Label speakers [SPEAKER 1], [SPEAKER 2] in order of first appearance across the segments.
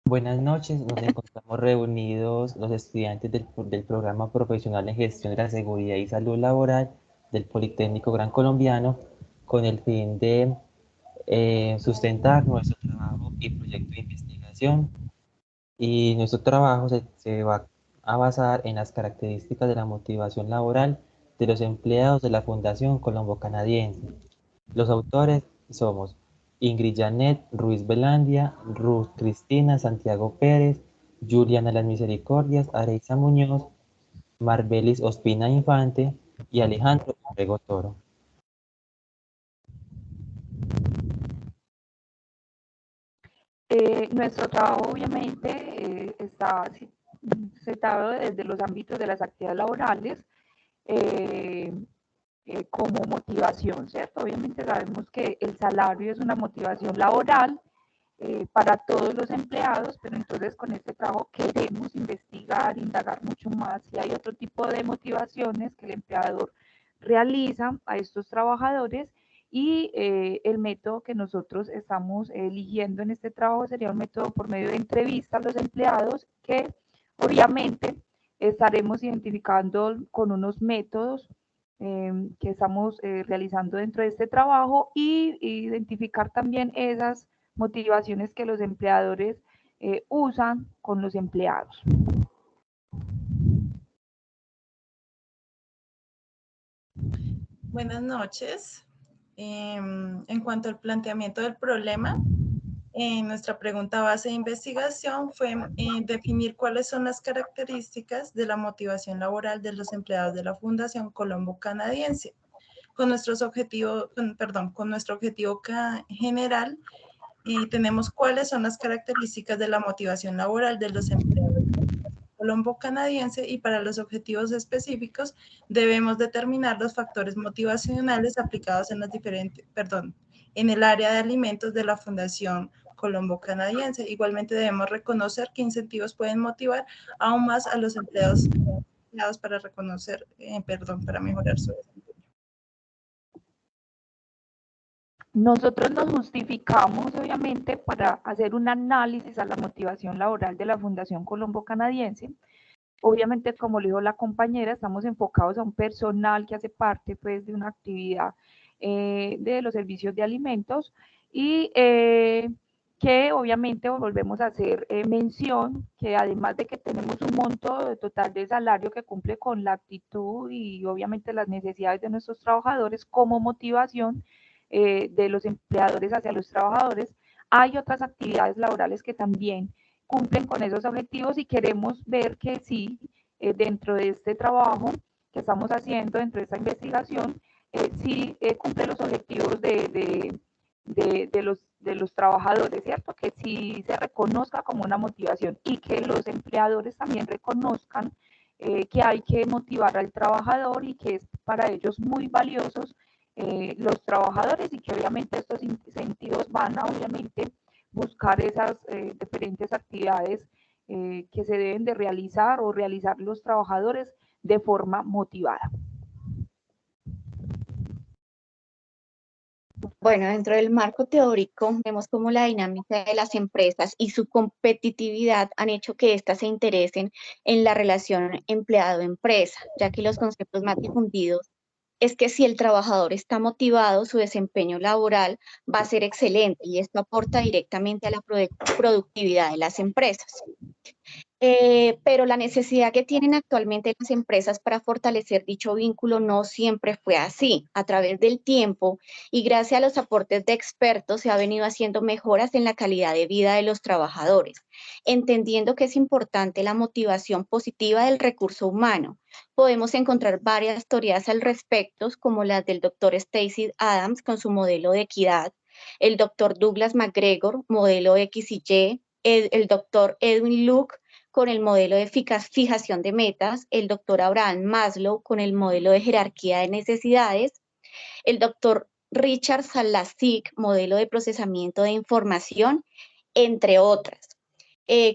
[SPEAKER 1] Buenas noches, nos encontramos reunidos los estudiantes del programa profesional en gestión de la seguridad y salud laboral del Politécnico Gran Colombiano con el fin de sustentar nuestro trabajo y proyecto de investigación. Y nuestro trabajo se va a basar en las características de la motivación laboral de los empleados de la Fundación Colombo Canadiense. Los autores somos Ingrid Janet Ruiz Belandia, Ruth Cristina Santiago Pérez, Juliana Las Misericordias, Areisa Muñoz, Marbelis Ospina Infante y Alejandro Orrego Toro.
[SPEAKER 2] Nuestro trabajo obviamente está setado desde los ámbitos de las actividades laborales eh, como motivación, ¿cierto? Obviamente sabemos que el salario es una motivación laboral para todos los empleados, pero entonces con este trabajo queremos investigar, indagar mucho más si hay otro tipo de motivaciones que el empleador realiza a estos trabajadores y el método que nosotros estamos eligiendo en este trabajo sería un método por medio de entrevistas a los empleados que obviamente estaremos identificando con unos métodos que estamos realizando dentro de este trabajo y identificar también esas motivaciones que los empleadores usan con los empleados.
[SPEAKER 3] Buenas noches. En cuanto al planteamiento del problema, nuestra pregunta base de investigación fue definir cuáles son las características de la motivación laboral de los empleados de la Fundación Colombo Canadiense. Con nuestro objetivo general, tenemos cuáles son las características de la motivación laboral de los empleados de la Fundación Colombo Canadiense, y para los objetivos específicos debemos determinar los factores motivacionales aplicados en en el área de alimentos de la Fundación Colombo Canadiense. Igualmente debemos reconocer qué incentivos pueden motivar aún más a los empleados para para mejorar su desempeño.
[SPEAKER 2] Nosotros nos justificamos, obviamente, para hacer un análisis a la motivación laboral de la Fundación Colombo Canadiense. Obviamente, como le dijo la compañera, estamos enfocados a un personal que hace parte pues, de una actividad de los servicios de alimentos y que obviamente volvemos a hacer mención que además de que tenemos un monto total de salario que cumple con la actitud y obviamente las necesidades de nuestros trabajadores como motivación de los empleadores hacia los trabajadores, hay otras actividades laborales que también cumplen con esos objetivos y queremos ver que sí, dentro de este trabajo que estamos haciendo, dentro de esta investigación, sí cumple los objetivos de los trabajadores, ¿cierto? Que sí se reconozca como una motivación y que los empleadores también reconozcan que hay que motivar al trabajador y que es para ellos muy valiosos los trabajadores y que obviamente estos incentivos van a obviamente buscar esas diferentes actividades que se deben de realizar o realizar los trabajadores de forma motivada.
[SPEAKER 4] Bueno, dentro del marco teórico vemos cómo la dinámica de las empresas y su competitividad han hecho que éstas se interesen en la relación empleado-empresa, ya que los conceptos más difundidos es que si el trabajador está motivado, su desempeño laboral va a ser excelente y esto aporta directamente a la productividad de las empresas. Pero la necesidad que tienen actualmente las empresas para fortalecer dicho vínculo no siempre fue así. A través del tiempo y gracias a los aportes de expertos se ha venido haciendo mejoras en la calidad de vida de los trabajadores, entendiendo que es importante la motivación positiva del recurso humano. Podemos encontrar varias teorías al respecto, como las del doctor Stacey Adams con su modelo de equidad, el doctor Douglas McGregor, modelo X y Y, el doctor Edwin Luke con el modelo de fijación de metas, el doctor Abraham Maslow con el modelo de jerarquía de necesidades, el doctor Richard Salazig, modelo de procesamiento de información, entre otras.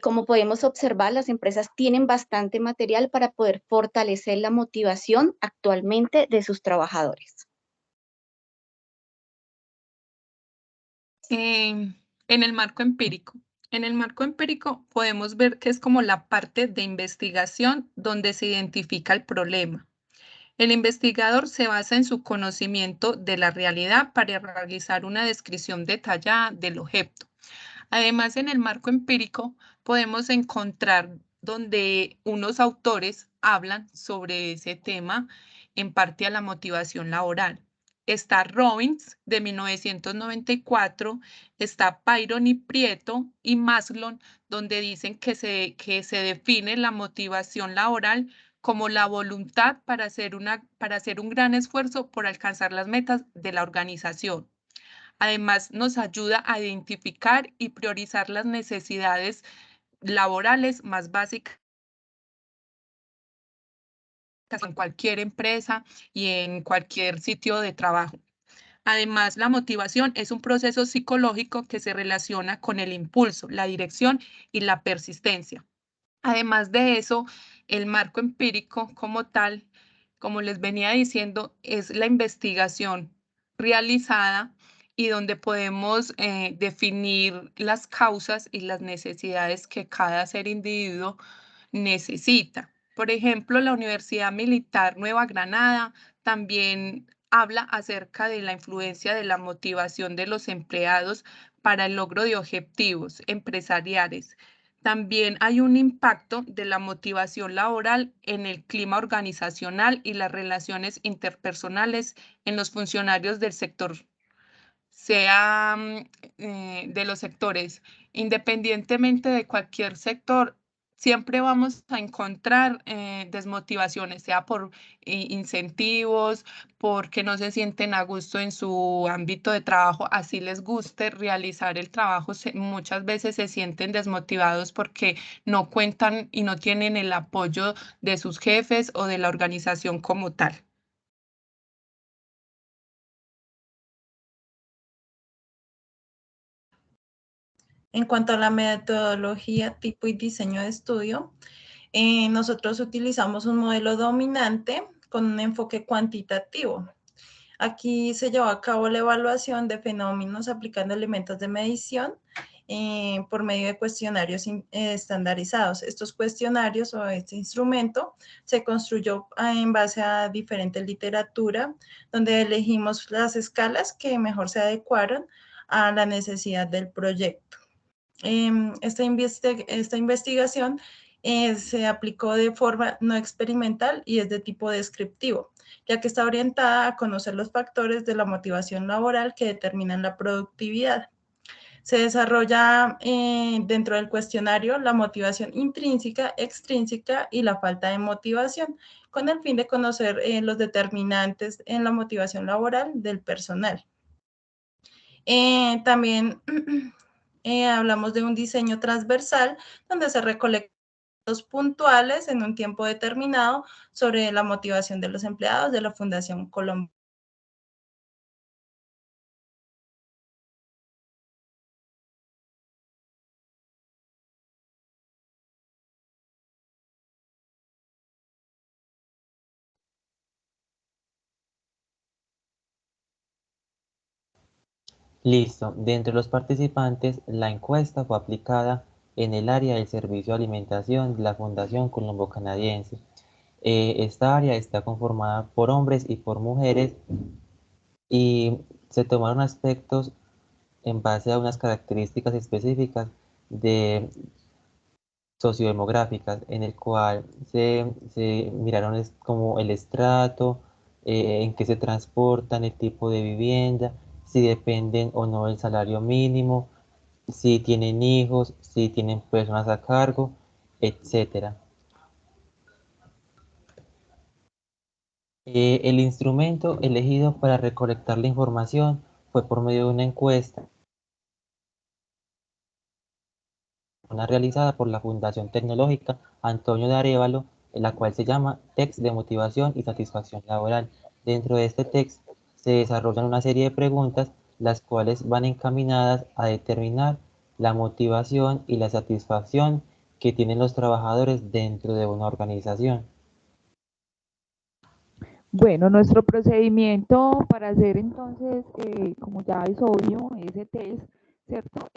[SPEAKER 4] Como podemos observar, las empresas tienen bastante material para poder fortalecer la motivación actualmente de sus trabajadores.
[SPEAKER 5] En el marco empírico, En el marco empírico podemos ver que es como la parte de investigación donde se identifica el problema. El investigador se basa en su conocimiento de la realidad para realizar una descripción detallada del objeto. Además, en el marco empírico podemos encontrar donde unos autores hablan sobre ese tema, en parte a la motivación laboral. Está Robbins, de 1994, está Byron y Prieto y Maslow, donde dicen que se define la motivación laboral como la voluntad para hacer un gran esfuerzo por alcanzar las metas de la organización. Además, nos ayuda a identificar y priorizar las necesidades laborales más básicas en cualquier empresa y en cualquier sitio de trabajo. Además, la motivación es un proceso psicológico que se relaciona con el impulso, la dirección y la persistencia. Además de eso, el marco empírico como tal, como les venía diciendo, es la investigación realizada y donde podemos definir las causas y las necesidades que cada ser individuo necesita. Por ejemplo, la Universidad Militar Nueva Granada también habla acerca de la influencia de la motivación de los empleados para el logro de objetivos empresariales. También hay un impacto de la motivación laboral en el clima organizacional y las relaciones interpersonales en los funcionarios del sector, sea de los sectores. Independientemente de cualquier sector, siempre vamos a encontrar desmotivaciones, sea por incentivos, porque no se sienten a gusto en su ámbito de trabajo, así les guste realizar el trabajo, muchas veces se sienten desmotivados porque no cuentan y no tienen el apoyo de sus jefes o de la organización como tal.
[SPEAKER 3] En cuanto a la metodología, tipo y diseño de estudio, nosotros utilizamos un modelo dominante con un enfoque cuantitativo. Aquí se llevó a cabo la evaluación de fenómenos aplicando elementos de medición por medio de cuestionarios estandarizados. Estos cuestionarios o este instrumento se construyó en base a diferentes literatura, donde elegimos las escalas que mejor se adecuaron a la necesidad del proyecto. Esta investigación se aplicó de forma no experimental y es de tipo descriptivo, ya que está orientada a conocer los factores de la motivación laboral que determinan la productividad. Se desarrolla dentro del cuestionario la motivación intrínseca, extrínseca y la falta de motivación, con el fin de conocer los determinantes en la motivación laboral del personal. También hablamos de un diseño transversal donde se recolectan datos puntuales en un tiempo determinado sobre la motivación de los empleados de la Fundación Colombia.
[SPEAKER 1] Listo. De entre los participantes, la encuesta fue aplicada en el área del servicio de alimentación de la Fundación Colombo Canadiense. Esta área está conformada por hombres y por mujeres y se tomaron aspectos en base a unas características específicas de sociodemográficas, en el cual se miraron como el estrato, en qué se transportan, el tipo de vivienda, si dependen o no del salario mínimo, si tienen hijos, si tienen personas a cargo, etc. El instrumento elegido para recolectar la información fue por medio de una encuesta realizada por la Fundación Tecnológica Antonio de Arévalo, en la cual se llama Test de Motivación y Satisfacción Laboral. Dentro de este test se desarrollan una serie de preguntas, las cuales van encaminadas a determinar la motivación y la satisfacción que tienen los trabajadores dentro de una organización.
[SPEAKER 2] Bueno, nuestro procedimiento para hacer entonces, como ya es obvio, ese test, ¿cierto?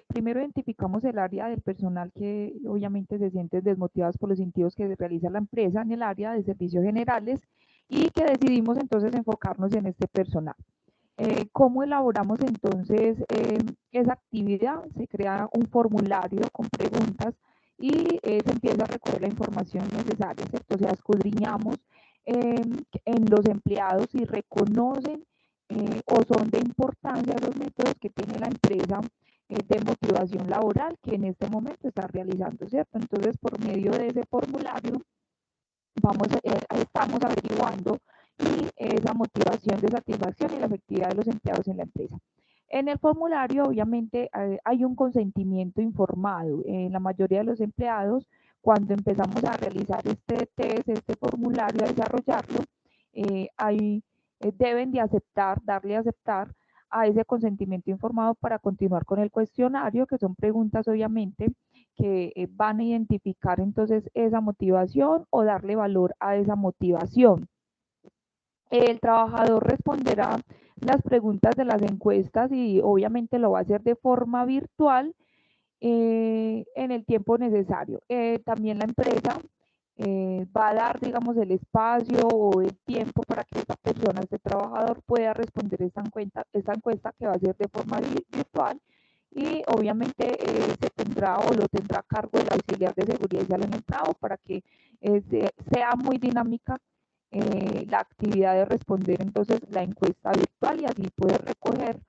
[SPEAKER 2] Primero identificamos el área del personal que obviamente se sienten desmotivados por los incentivos que realiza la empresa en el área de servicios generales y que decidimos entonces enfocarnos en este personal. ¿Cómo elaboramos entonces esa actividad? Se crea un formulario con preguntas y se empieza a recoger la información necesaria, ¿cierto? O sea, escudriñamos en los empleados si reconocen o son de importancia los métodos que tiene la empresa de motivación laboral que en este momento está realizando, ¿cierto? Entonces, por medio de ese formulario, estamos averiguando y esa motivación de satisfacción y la efectividad de los empleados en la empresa. En el formulario, obviamente, hay un consentimiento informado. En la mayoría de los empleados, cuando empezamos a realizar este test, este formulario, a desarrollarlo, deben de aceptar, darle a aceptar a ese consentimiento informado para continuar con el cuestionario, que son preguntas, obviamente, que van a identificar entonces esa motivación o darle valor a esa motivación. El trabajador responderá las preguntas de las encuestas y obviamente lo va a hacer de forma virtual en el tiempo necesario. También la empresa va a dar, digamos, el espacio o el tiempo para que esta persona, este trabajador, pueda responder esta encuesta que va a ser de forma virtual y obviamente se tendrá o lo tendrá a cargo el auxiliar de seguridad y salud en el trabajo para que sea muy dinámica la actividad de responder entonces la encuesta virtual y así poder recoger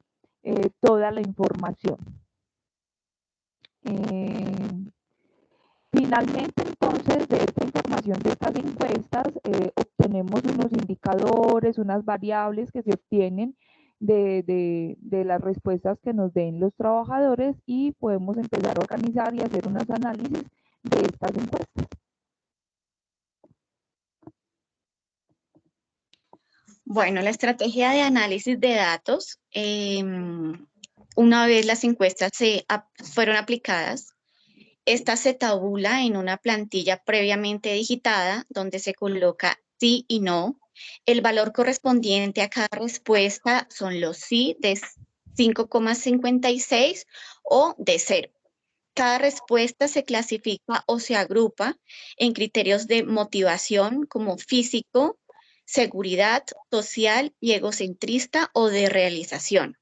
[SPEAKER 2] toda la información. Finalmente, entonces, de esta información de estas encuestas, obtenemos unos indicadores, unas variables que se obtienen de las respuestas que nos den los trabajadores y podemos empezar a organizar y hacer unos análisis de estas encuestas.
[SPEAKER 4] Bueno, la estrategia de análisis de datos, una vez las encuestas fueron aplicadas, esta se tabula en una plantilla previamente digitada donde se coloca sí y no. El valor correspondiente a cada respuesta son los sí de 5,56 o de 0. Cada respuesta se clasifica o se agrupa en criterios de motivación como físico, seguridad, social y egocentrista o de realización.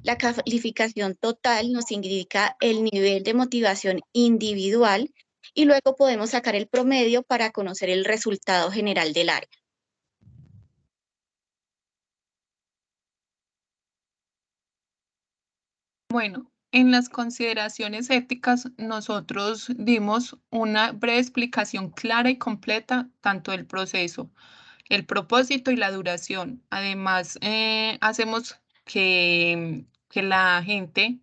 [SPEAKER 4] La calificación total nos indica el nivel de motivación individual y luego podemos sacar el promedio para conocer el resultado general del área.
[SPEAKER 5] Bueno, en las consideraciones éticas nosotros dimos una breve explicación clara y completa tanto del proceso, el propósito y la duración. Además, hacemos que la gente,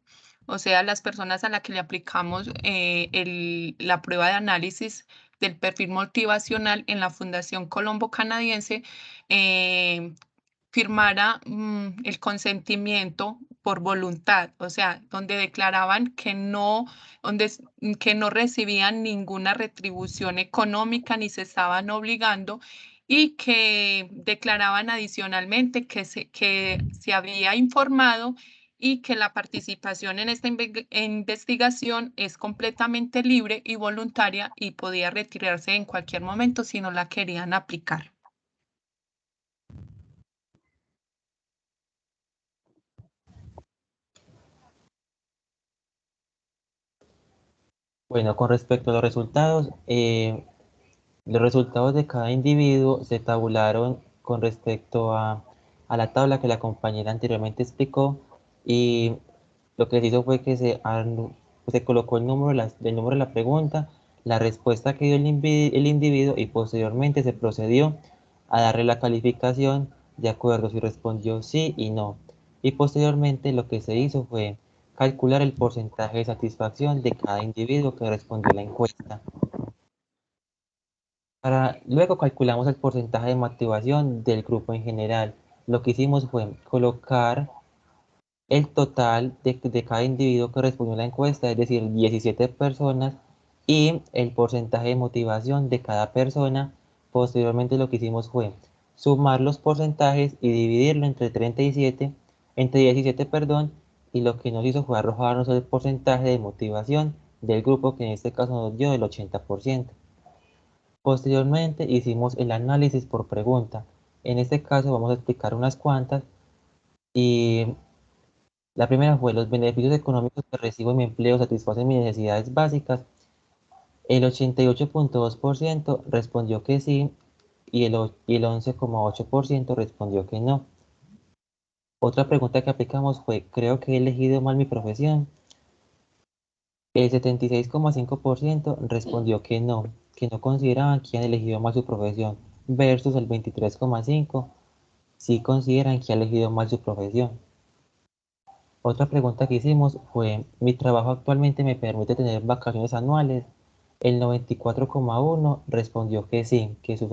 [SPEAKER 5] o sea, las personas a las que le aplicamos la prueba de análisis del perfil motivacional en la Fundación Colombo Canadiense, firmara el consentimiento por voluntad, o sea, donde declaraban que no recibían ninguna retribución económica ni se estaban obligando y que declaraban adicionalmente que se había informado y que la participación en esta investigación es completamente libre y voluntaria y podía retirarse en cualquier momento si no la querían aplicar.
[SPEAKER 1] Bueno, con respecto a los resultados de cada individuo se tabularon con respecto a la tabla que la compañera anteriormente explicó y lo que se hizo fue que se colocó el número de la pregunta, la respuesta que dio el individuo y posteriormente se procedió a darle la calificación de acuerdo si respondió sí y no. Y posteriormente lo que se hizo fue calcular el porcentaje de satisfacción de cada individuo que respondió la encuesta. Luego calculamos el porcentaje de motivación del grupo en general. Lo que hicimos fue colocar el total de cada individuo que respondió a la encuesta, es decir, 17 personas, y el porcentaje de motivación de cada persona. Posteriormente lo que hicimos fue sumar los porcentajes y dividirlo entre 17, y lo que nos hizo fue arrojarnos el porcentaje de motivación del grupo, que en este caso nos dio el 80%. Posteriormente hicimos el análisis por pregunta. En este caso vamos a explicar unas cuantas, y la primera fue: ¿los beneficios económicos que recibo en mi empleo satisfacen mis necesidades básicas? El 88.2% respondió que sí, y el 11.8% respondió que no. Otra pregunta que aplicamos fue: ¿creo que he elegido mal mi profesión? El 76.5% respondió que no consideraban que han elegido mal su profesión, versus el 23.5% sí consideran que ha elegido mal su profesión. Otra pregunta que hicimos fue: ¿mi trabajo actualmente me permite tener vacaciones anuales? El 94.1% respondió que sí, que su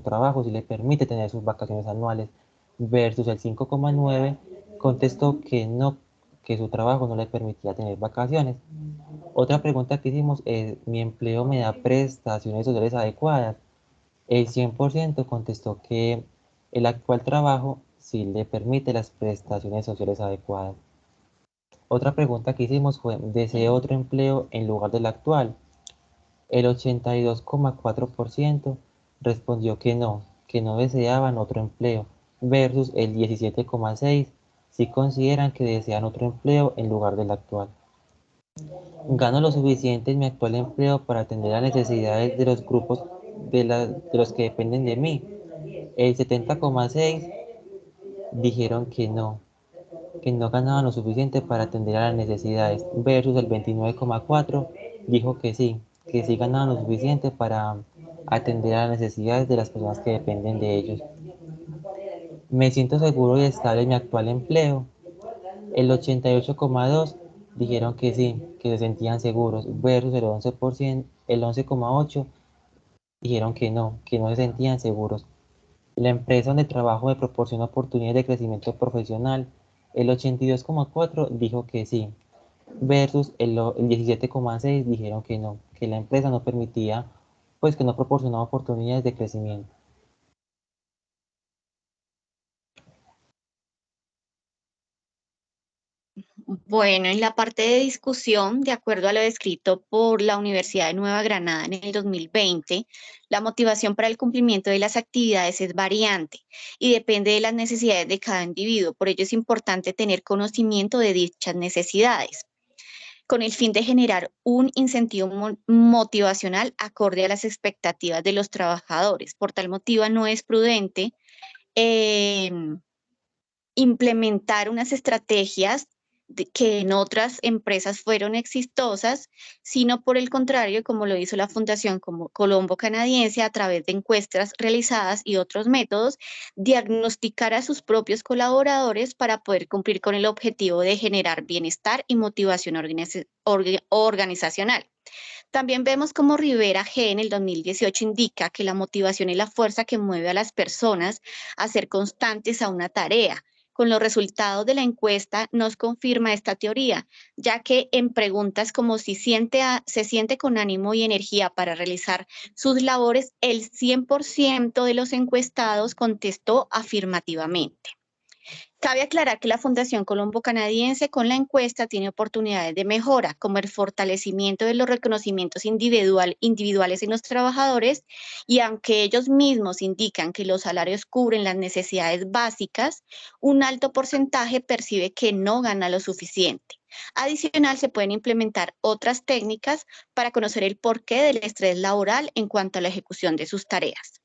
[SPEAKER 1] trabajo sí le permite tener sus vacaciones anuales, versus el 5.9% contestó que no, que su trabajo no le permitía tener vacaciones. Otra pregunta que hicimos es: ¿mi empleo me da prestaciones sociales adecuadas? El 100% contestó que el actual trabajo sí le permite las prestaciones sociales adecuadas. Otra pregunta que hicimos fue: ¿deseo otro empleo en lugar del actual? El 82.4% respondió que no deseaban otro empleo, versus el 17.6% si consideran que desean otro empleo en lugar del actual. Gano lo suficiente en mi actual empleo para atender las necesidades de los grupos de los que dependen de mí. El 70.6% dijeron que no ganaban lo suficiente para atender a las necesidades, versus el 29.4% dijo que sí ganaban lo suficiente para atender a las necesidades de las personas que dependen de ellos. Me siento seguro y estable en mi actual empleo. El 88.2% dijeron que sí, que se sentían seguros, versus el 11%, el 11.8% dijeron que no se sentían seguros. La empresa donde trabajo me proporciona oportunidades de crecimiento profesional. El 82.4% dijo que sí, versus el 17.6% dijeron que la empresa no permitía, pues que no proporcionaba oportunidades de crecimiento.
[SPEAKER 4] Bueno, en la parte de discusión, de acuerdo a lo descrito por la Universidad de Nueva Granada en el 2020, la motivación para el cumplimiento de las actividades es variante y depende de las necesidades de cada individuo. Por ello es importante tener conocimiento de dichas necesidades, con el fin de generar un incentivo motivacional acorde a las expectativas de los trabajadores. Por tal motivo, no es prudente implementar unas estrategias que en otras empresas fueron exitosas, sino por el contrario, como lo hizo la Fundación Colombo Canadiense a través de encuestas realizadas y otros métodos, diagnosticar a sus propios colaboradores para poder cumplir con el objetivo de generar bienestar y motivación organizacional. También vemos como Rivera G. en el 2018 indica que la motivación es la fuerza que mueve a las personas a ser constantes a una tarea. Con los resultados de la encuesta nos confirma esta teoría, ya que en preguntas como si se siente con ánimo y energía para realizar sus labores, el 100% de los encuestados contestó afirmativamente. Cabe aclarar que la Fundación Colombo Canadiense con la encuesta tiene oportunidades de mejora, como el fortalecimiento de los reconocimientos individuales en los trabajadores, y aunque ellos mismos indican que los salarios cubren las necesidades básicas, un alto porcentaje percibe que no gana lo suficiente. Adicional, se pueden implementar otras técnicas para conocer el porqué del estrés laboral en cuanto a la ejecución de sus tareas.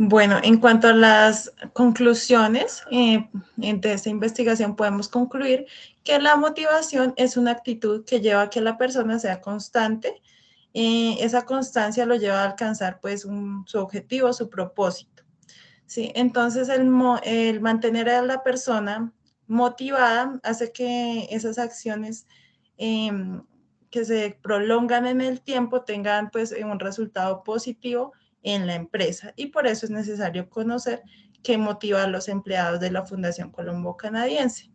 [SPEAKER 3] Bueno, en cuanto a las conclusiones de esta investigación, podemos concluir que la motivación es una actitud que lleva a que la persona sea constante. Esa constancia lo lleva a alcanzar pues su objetivo, su propósito. ¿Sí? Entonces el mantener a la persona motivada hace que esas acciones que se prolongan en el tiempo tengan pues un resultado positivo en la empresa, y por eso es necesario conocer qué motiva a los empleados de la Fundación Colombo Canadiense.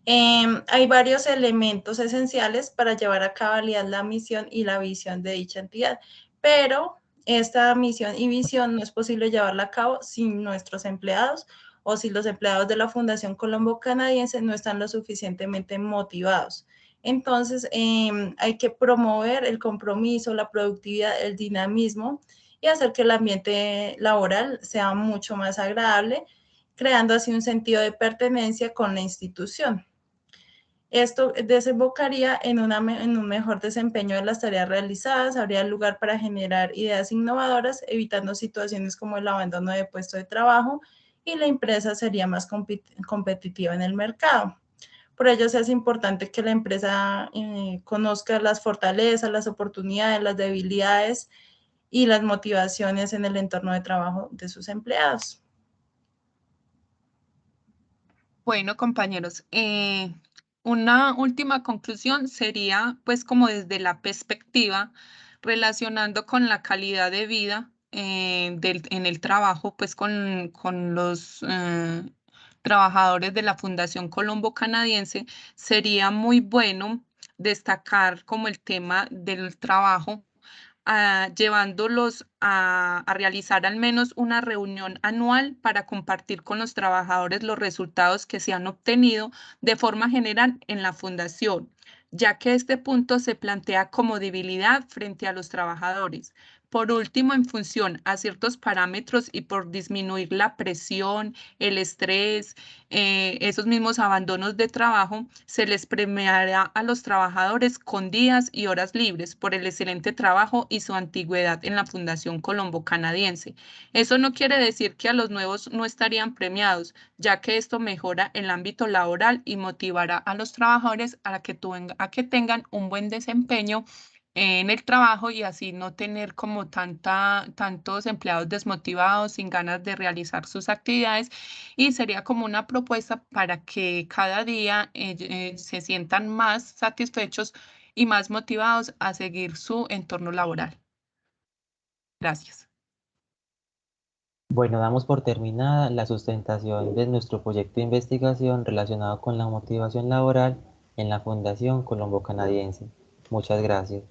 [SPEAKER 3] Hay varios elementos esenciales para llevar a cabalidad la misión y la visión de dicha entidad, pero esta misión y visión no es posible llevarla a cabo sin nuestros empleados o si los empleados de la Fundación Colombo Canadiense no están lo suficientemente motivados. Entonces, hay que promover el compromiso, la productividad, el dinamismo y hacer que el ambiente laboral sea mucho más agradable, creando así un sentido de pertenencia con la institución. Esto desembocaría en un mejor desempeño de las tareas realizadas, habría lugar para generar ideas innovadoras, evitando situaciones como el abandono de puesto de trabajo y la empresa sería más competitiva en el mercado. Por ello es importante que la empresa conozca las fortalezas, las oportunidades, las debilidades y las motivaciones en el entorno de trabajo de sus empleados.
[SPEAKER 5] Bueno, compañeros, una última conclusión sería, pues, como desde la perspectiva, relacionando con la calidad de vida en el trabajo, pues, con los trabajadores de la Fundación Colombo Canadiense, sería muy bueno destacar como el tema del trabajo llevándolos a realizar al menos una reunión anual para compartir con los trabajadores los resultados que se han obtenido de forma general en la fundación, ya que este punto se plantea como debilidad frente a los trabajadores. Por último, en función a ciertos parámetros y por disminuir la presión, el estrés, esos mismos abandonos de trabajo, se les premiará a los trabajadores con días y horas libres por el excelente trabajo y su antigüedad en la Fundación Colombo Canadiense. Eso no quiere decir que a los nuevos no estarían premiados, ya que esto mejora el ámbito laboral y motivará a los trabajadores a que tengan un buen desempeño en el trabajo y así no tener como tantos empleados desmotivados, sin ganas de realizar sus actividades y sería como una propuesta para que cada día se sientan más satisfechos y más motivados a seguir su entorno laboral. Gracias.
[SPEAKER 1] Bueno, damos por terminada la sustentación de nuestro proyecto de investigación relacionado con la motivación laboral en la Fundación Colombo Canadiense. Muchas gracias.